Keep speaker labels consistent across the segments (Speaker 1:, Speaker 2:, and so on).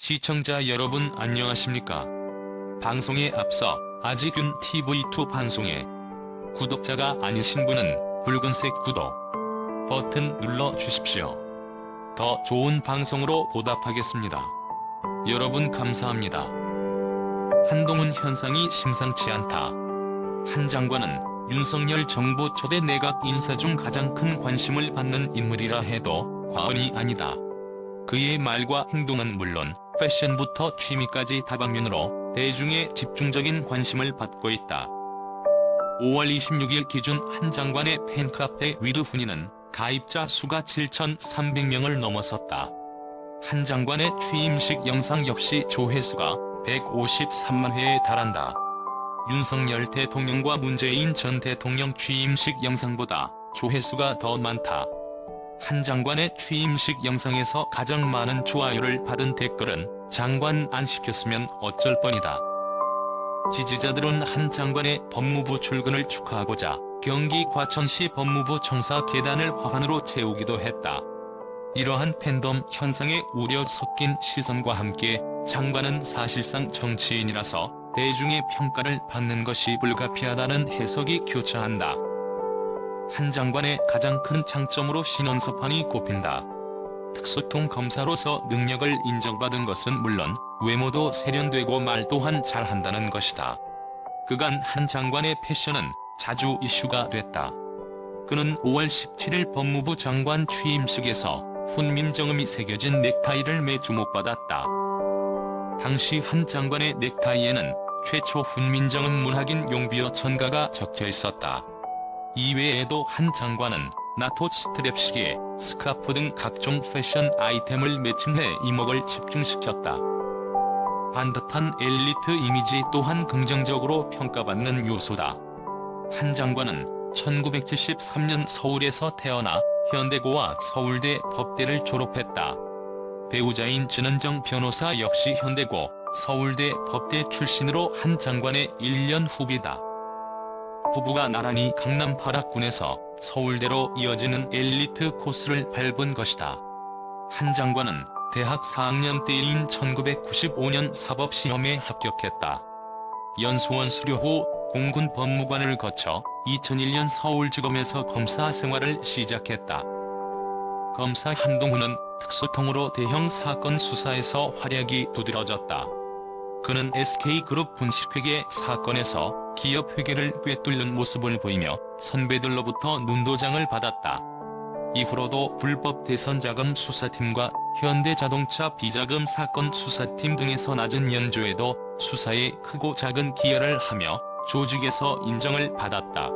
Speaker 1: 시청자 여러분 안녕하십니까? 방송에 앞서 아직 윤TV2 방송에 구독자가 아니신 분은 붉은색 구독 버튼 눌러 주십시오. 더 좋은 방송으로 보답하겠습니다. 여러분 감사합니다. 한동훈 현상이 심상치 않다. 한 장관은 윤석열 정부 초대 내각 인사 중 가장 큰 관심을 받는 인물이라 해도 과언이 아니다. 그의 말과 행동은 물론 패션부터 취미까지 다방면으로 대중의 집중적인 관심을 받고 있다. 5월 26일 기준 한 장관의 팬카페 위드훈이는 가입자 수가 7,300명을 넘어섰다. 한 장관의 취임식 영상 역시 조회수가 153만 회에 달한다. 윤석열 대통령과 문재인 전 대통령 취임식 영상보다 조회수가 더 많다. 한 장관의 취임식 영상에서 가장 많은 좋아요를 받은 댓글은 장관 안 시켰으면 어쩔 뻔이다. 지지자들은 한 장관의 법무부 출근을 축하하고자 경기 과천시 법무부 청사 계단을 화환으로 채우기도 했다. 이러한 팬덤 현상에 우려 섞인 시선과 함께 장관은 사실상 정치인이라서 대중의 평가를 받는 것이 불가피하다는 해석이 교차한다. 한 장관의 가장 큰 장점으로 신원서판이 꼽힌다. 특수통 검사로서 능력을 인정받은 것은 물론 외모도 세련되고 말 또한 잘한다는 것이다. 그간 한 장관의 패션은 자주 이슈가 됐다. 그는 5월 17일 법무부 장관 취임식에서 훈민정음이 새겨진 넥타이를 매 주목받았다. 당시 한 장관의 넥타이에는 최초 훈민정음 문학인 용비어 천가가 적혀 있었다. 이외에도 한 장관은 나토 스트랩 시계, 스카프 등 각종 패션 아이템을 매칭해 이목을 집중시켰다. 반듯한 엘리트 이미지 또한 긍정적으로 평가받는 요소다. 한 장관은 1973년 서울에서 태어나 현대고와 서울대 법대를 졸업했다. 배우자인 진은정 변호사 역시 현대고, 서울대 법대 출신으로 한 장관의 1년 후배다. 부부가 나란히 강남 파락군에서 서울대로 이어지는 엘리트 코스를 밟은 것이다. 한 장관은 대학 4학년 때인 1995년 사법시험에 합격했다. 연수원 수료 후 공군 법무관을 거쳐 2001년 서울지검에서 검사 생활을 시작했다. 검사 한동훈은 특수통으로 대형 사건 수사에서 활약이 두드러졌다. 그는 SK그룹 분식회계 사건에서 기업 회계를 꿰뚫는 모습을 보이며 선배들로부터 눈도장을 받았다. 이후로도 불법 대선 자금 수사팀과 현대자동차 비자금 사건 수사팀 등에서 낮은 연조에도 수사에 크고 작은 기여를 하며 조직에서 인정을 받았다.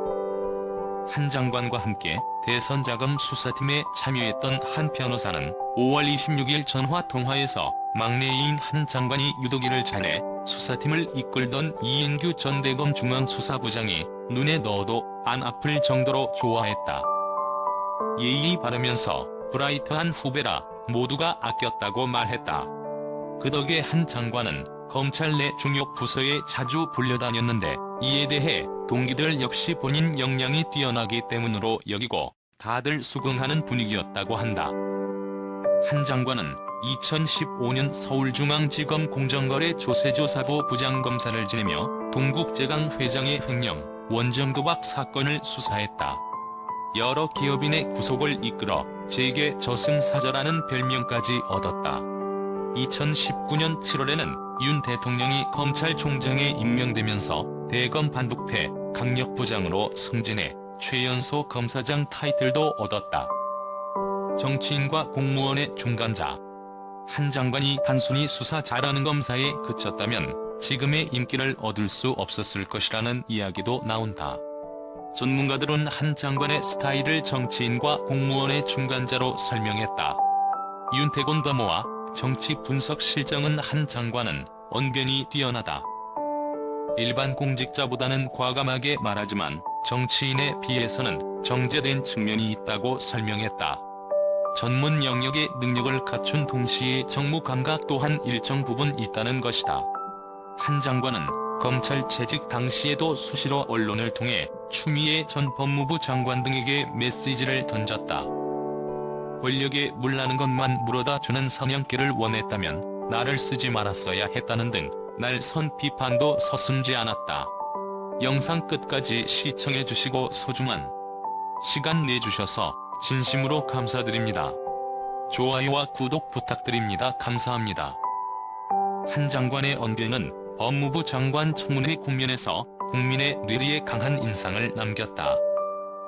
Speaker 1: 한 장관과 함께 대선 자금 수사팀에 참여했던 한 변호사는 5월 26일 전화통화에서 막내인 한 장관이 유도기를 잘해 수사팀을 이끌던 이인규 전 대검 중앙수사부장이 눈에 넣어도 안 아플 정도로 좋아했다. 예의 바르면서 브라이트한 후배라 모두가 아꼈다고 말했다. 그 덕에 한 장관은 검찰 내 중요 부서에 자주 불려다녔는데 이에 대해 동기들 역시 본인 역량이 뛰어나기 때문으로 여기고 다들 수긍하는 분위기였다고 한다. 한 장관은 2015년 서울중앙지검 공정거래조세조사부 부장검사를 지내며 동국제강 회장의 횡령, 원정도박 사건을 수사했다. 여러 기업인의 구속을 이끌어 재계 저승사자라는 별명까지 얻었다. 2019년 7월에는 윤 대통령이 검찰총장에 임명되면서 대검 반부패 강력부장으로 승진해 최연소 검사장 타이틀도 얻었다. 정치인과 공무원의 중간자. 한 장관이 단순히 수사 잘하는 검사에 그쳤다면 지금의 인기를 얻을 수 없었을 것이라는 이야기도 나온다. 전문가들은 한 장관의 스타일을 정치인과 공무원의 중간자로 설명했다. 윤태곤 더모아 정치 분석 실정은 한 장관은 언변이 뛰어나다. 일반 공직자보다는 과감하게 말하지만 정치인에 비해서는 정제된 측면이 있다고 설명했다. 전문 영역의 능력을 갖춘 동시에 정무 감각 또한 일정 부분 있다는 것이다. 한 장관은 검찰 재직 당시에도 수시로 언론을 통해 추미애 전 법무부 장관 등에게 메시지를 던졌다. 권력에 물나는 것만 물어다 주는 사냥개를 원했다면 나를 쓰지 말았어야 했다는 등 날선 비판도 서슴지 않았다. 영상 끝까지 시청해주시고 소중한 시간 내주셔서 진심으로 감사드립니다. 좋아요와 구독 부탁드립니다. 감사합니다. 한 장관의 언변은 법무부 장관 청문회 국면에서 국민의 뇌리에 강한 인상을 남겼다.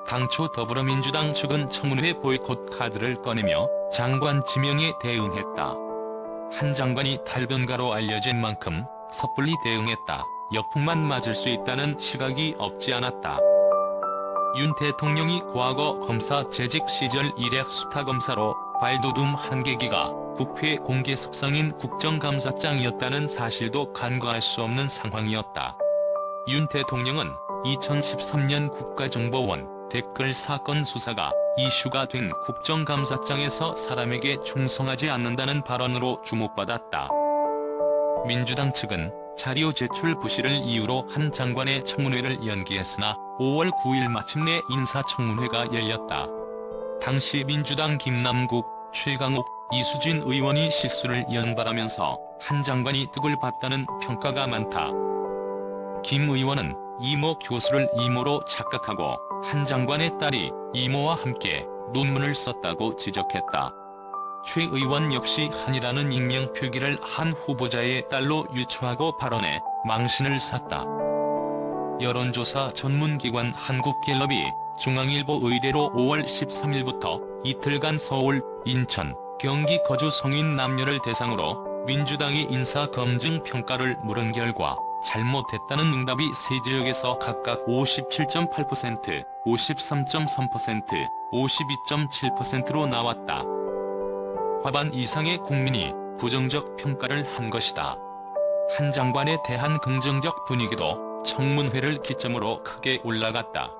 Speaker 1: 당초 더불어민주당 측은 청문회 보이콧 카드를 꺼내며 장관 지명에 대응했다. 한 장관이 탈변가로 알려진 만큼 섣불리 대응했다. 역풍만 맞을 수 있다는 시각이 없지 않았다. 윤 대통령이 과거 검사 재직 시절 일약 수타검사로 발돋움 한 계기가 국회 공개석상인 국정감사장이었다는 사실도 간과할 수 없는 상황이었다. 윤 대통령은 2013년 국가정보원 댓글 사건 수사가 이슈가 된 국정감사장에서 사람에게 충성하지 않는다는 발언으로 주목받았다. 민주당 측은 자료 제출 부실을 이유로 한 장관의 청문회를 연기했으나 5월 9일 마침내 인사청문회가 열렸다. 당시 민주당 김남국, 최강욱, 이수진 의원이 실수를 연발하면서 한 장관이 득을 봤다는 평가가 많다. 김 의원은 이모 교수를 이모로 착각하고 한 장관의 딸이 이모와 함께 논문을 썼다고 지적했다. 최 의원 역시 한이라는 익명 표기를 한 후보자의 딸로 유추하고 발언에 망신을 샀다. 여론조사 전문기관 한국갤럽이 중앙일보 의뢰로 5월 13일부터 이틀간 서울, 인천, 경기 거주 성인 남녀를 대상으로 민주당이 인사검증 평가를 물은 결과 잘못했다는 응답이 세 지역에서 각각 57.8%, 53.3%, 52.7%로 나왔다. 과반 이상의 국민이 부정적 평가를 한 것이다. 한 장관에 대한 긍정적 분위기도 청문회를 기점으로 크게 올라갔다.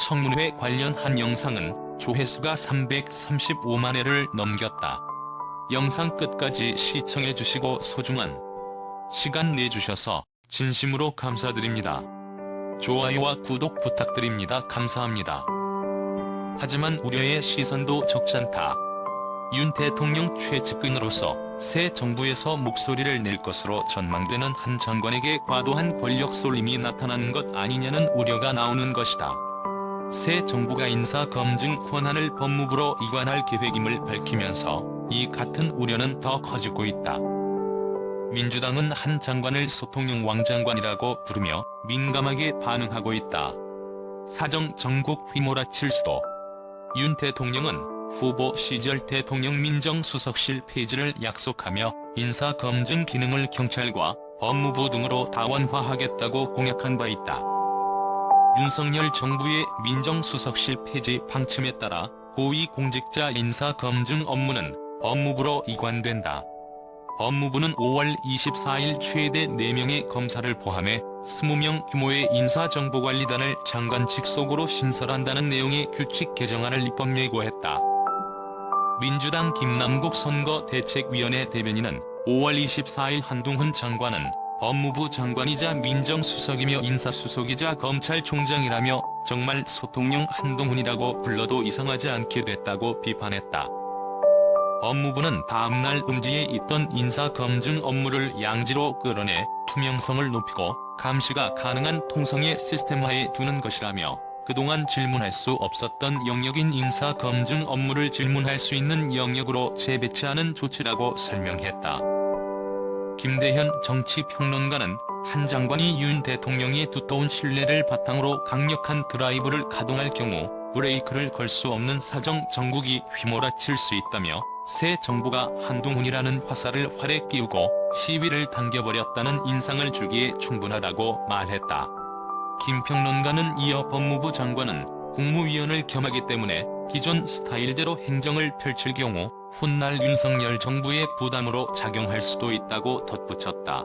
Speaker 1: 청문회 관련한 영상은 조회수가 335만 회를 넘겼다. 영상 끝까지 시청해주시고 소중한 시간 내주셔서 진심으로 감사드립니다. 좋아요와 구독 부탁드립니다. 감사합니다. 하지만 우려의 시선도 적잖다. 윤 대통령 최측근으로서 새 정부에서 목소리를 낼 것으로 전망되는 한 장관에게 과도한 권력 쏠림이 나타나는 것 아니냐는 우려가 나오는 것이다. 새 정부가 인사검증 권한을 법무부로 이관할 계획임을 밝히면서 이 같은 우려는 더 커지고 있다. 민주당은 한 장관을 소통용 왕장관이라고 부르며 민감하게 반응하고 있다. 사정 전국 휘몰아칠 수도. 윤 대통령은 후보 시절 대통령 민정수석실 폐지를 약속하며 인사검증 기능을 경찰과 법무부 등으로 다원화하겠다고 공약한 바 있다. 윤석열 정부의 민정수석실 폐지 방침에 따라 고위공직자 인사검증 업무는 법무부로 이관된다. 법무부는 5월 24일 최대 4명의 검사를 포함해 20명 규모의 인사정보관리단을 장관 직속으로 신설한다는 내용의 규칙 개정안을 입법 예고했다. 민주당 김남국 선거대책위원회 대변인은 5월 24일 한동훈 장관은 법무부 장관이자 민정수석이며 인사수석이자 검찰총장이라며 정말 소통용 한동훈이라고 불러도 이상하지 않게 됐다고 비판했다. 법무부는 다음날 음지에 있던 인사검증 업무를 양지로 끌어내 투명성을 높이고 감시가 가능한 통성의 시스템화에 두는 것이라며 그동안 질문할 수 없었던 영역인 인사검증 업무를 질문할 수 있는 영역으로 재배치하는 조치라고 설명했다. 김대현 정치평론가는 한 장관이 윤 대통령의 두터운 신뢰를 바탕으로 강력한 드라이브를 가동할 경우 브레이크를 걸 수 없는 사정 정국이 휘몰아칠 수 있다며 새 정부가 한동훈이라는 화살을 활에 끼우고 시위를 당겨버렸다는 인상을 주기에 충분하다고 말했다. 김 평론가는 이어 법무부 장관은 국무위원을 겸하기 때문에 기존 스타일대로 행정을 펼칠 경우 훗날 윤석열 정부의 부담으로 작용할 수도 있다고 덧붙였다.